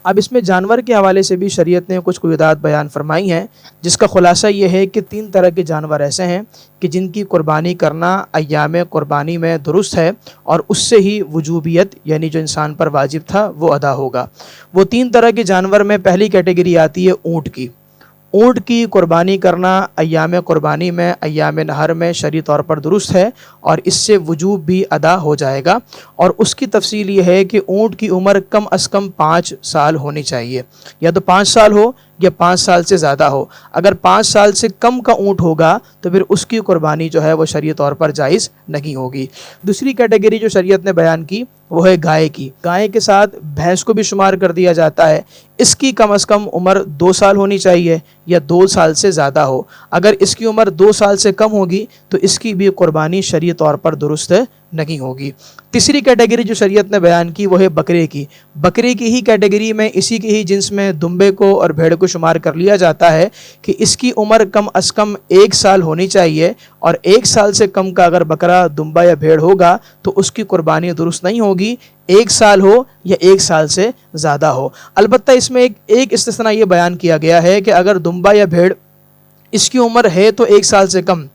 اب اس میں جانور کے حوالے سے بھی شریعت نے کچھ قیودات بیان فرمائی ہیں، جس کا خلاصہ یہ ہے کہ 3 طرح کے جانور ایسے ہیں کہ جن کی قربانی کرنا ایام قربانی میں درست ہے، اور اس سے ہی وجوبیت یعنی جو انسان پر واجب تھا وہ ادا ہوگا۔ وہ 3 طرح کے جانور میں پہلی کیٹیگری آتی ہے اونٹ کی۔ اونٹ کی قربانی کرنا ایام قربانی میں، ایام نہر میں شرعی طور پر درست ہے، اور اس سے وجوب بھی ادا ہو جائے گا۔ اور اس کی تفصیل یہ ہے کہ اونٹ کی عمر کم از کم 5 سال ہونی چاہیے، یا تو 5 سال ہو یا 5 سال سے زیادہ ہو۔ اگر 5 سال سے کم کا اونٹ ہوگا تو پھر اس کی قربانی جو ہے وہ شرعی طور پر جائز نہیں ہوگی۔ دوسری کیٹیگری جو شریعت نے بیان کی وہ ہے گائے کی۔ گائے کے ساتھ بھینس کو بھی شمار کر دیا جاتا ہے۔ اس کی کم از کم عمر 2 سال ہونی چاہیے یا 2 سال سے زیادہ ہو۔ اگر اس کی عمر 2 سال سے کم ہوگی تو اس کی بھی قربانی شرعی طور پر درست نہیں ہوگی۔ تیسری کیٹیگری جو شریعت نے بیان کی وہ ہے بکرے کی۔ بکرے کی ہی کیٹیگری میں، اسی کی ہی جنس میں دمبے کو اور بھیڑ کو شمار کر لیا جاتا ہے کہ اس کی عمر کم از کم 1 سال ہونی چاہیے، اور 1 سال سے کم کا اگر بکرا، دمبا یا بھیڑ ہوگا تو اس کی قربانی درست نہیں ہوگی، 1 سال ہو یا 1 سال سے زیادہ ہو۔ البتہ اس میں ایک استثناء یہ بیان کیا گیا ہے کہ اگر دمبا یا بھیڑ اس کی عمر ہے تو 1 سال سے کم،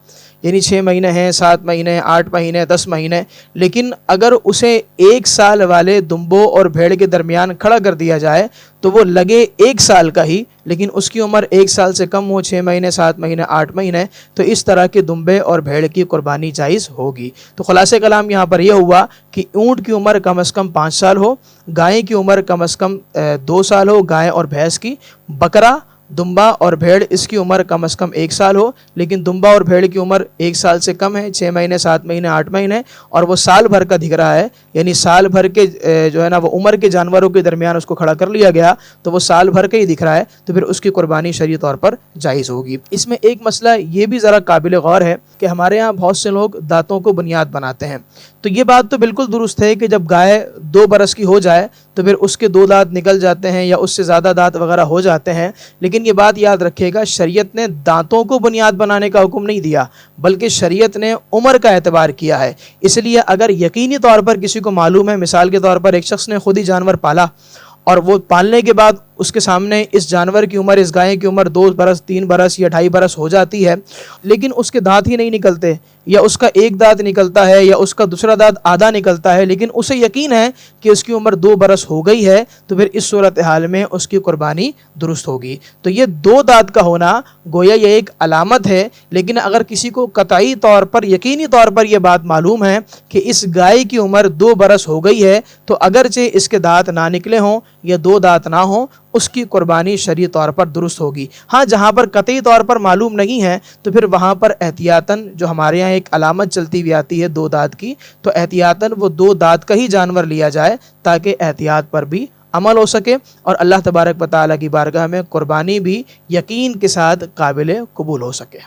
یعنی 6 مہینے ہیں، 7 مہینے، 8 مہینے، 10 مہینے، لیکن اگر اسے 1 سال والے دمبوں اور بھیڑ کے درمیان کھڑا کر دیا جائے تو وہ لگے 1 سال کا ہی، لیکن اس کی عمر 1 سال سے کم ہو، 6 مہینے، 7 مہینے، 8 مہینے، تو اس طرح کے دمبے اور بھیڑ کی قربانی جائز ہوگی۔ تو خلاصہ کلام یہاں پر یہ ہوا کہ اونٹ کی عمر کم از کم 5 سال ہو، گائے کی عمر کم از کم 2 سال ہو، گائے اور بھینس کی۔ بکرا، دمبا اور بھیڑ اس کی عمر کم از کم 1 سال ہو، لیکن دمبا اور بھیڑ کی عمر 1 سال سے کم ہے، 6 مہینے، 7 مہینے، 8 مہینے، اور وہ سال بھر کا دکھ رہا ہے، یعنی سال بھر کے جو ہے نا وہ عمر کے جانوروں کے درمیان اس کو کھڑا کر لیا گیا تو وہ سال بھر کا ہی دکھ رہا ہے، تو پھر اس کی قربانی شرعی طور پر جائز ہوگی۔ اس میں ایک مسئلہ یہ بھی ذرا قابل غور ہے کہ ہمارے ہاں بہت سے لوگ دانتوں کو بنیاد بناتے ہیں، تو یہ بات تو بالکل درست ہے کہ جب گائے 2 برس کی ہو جائے تو پھر اس کے 2 دانت نکل جاتے ہیں یا اس سے زیادہ دانت وغیرہ ہو جاتے ہیں، لیکن یہ بات یاد رکھے گا شریعت نے دانتوں کو بنیاد بنانے کا حکم نہیں دیا، بلکہ شریعت نے عمر کا اعتبار کیا ہے۔ اس لیے اگر یقینی طور پر کسی کو معلوم ہے، مثال کے طور پر ایک شخص نے خود ہی جانور پالا اور وہ پالنے کے بعد اس کے سامنے اس جانور کی عمر، اس گائے کی عمر 2 برس، 3 برس یا 2.5 برس ہو جاتی ہے، لیکن اس کے دانت ہی نہیں نکلتے، یا اس کا ایک دانت نکلتا ہے یا اس کا دوسرا دانت آدھا نکلتا ہے، لیکن اسے یقین ہے کہ اس کی عمر 2 برس ہو گئی ہے، تو پھر اس صورتحال میں اس کی قربانی درست ہوگی۔ تو یہ 2 دانت کا ہونا گویا یہ ایک علامت ہے، لیکن اگر کسی کو قطعی طور پر، یقینی طور پر یہ بات معلوم ہے کہ اس گائے کی عمر 2 برس ہو گئی ہے، تو اگرچہ اس کے دانت نہ نکلے ہوں یا 2 دانت نہ ہوں، اس کی قربانی شرعی طور پر درست ہوگی۔ ہاں جہاں پر قطعی طور پر معلوم نہیں ہے تو پھر وہاں پر احتیاطاً، جو ہمارے یہاں ایک علامت چلتی ہوئی آتی ہے 2 دانت کی، تو احتیاطاً وہ 2 دانت کا ہی جانور لیا جائے تاکہ احتیاط پر بھی عمل ہو سکے، اور اللہ تبارک و تعالیٰ کی بارگاہ میں قربانی بھی یقین کے ساتھ قابل قبول ہو سکے۔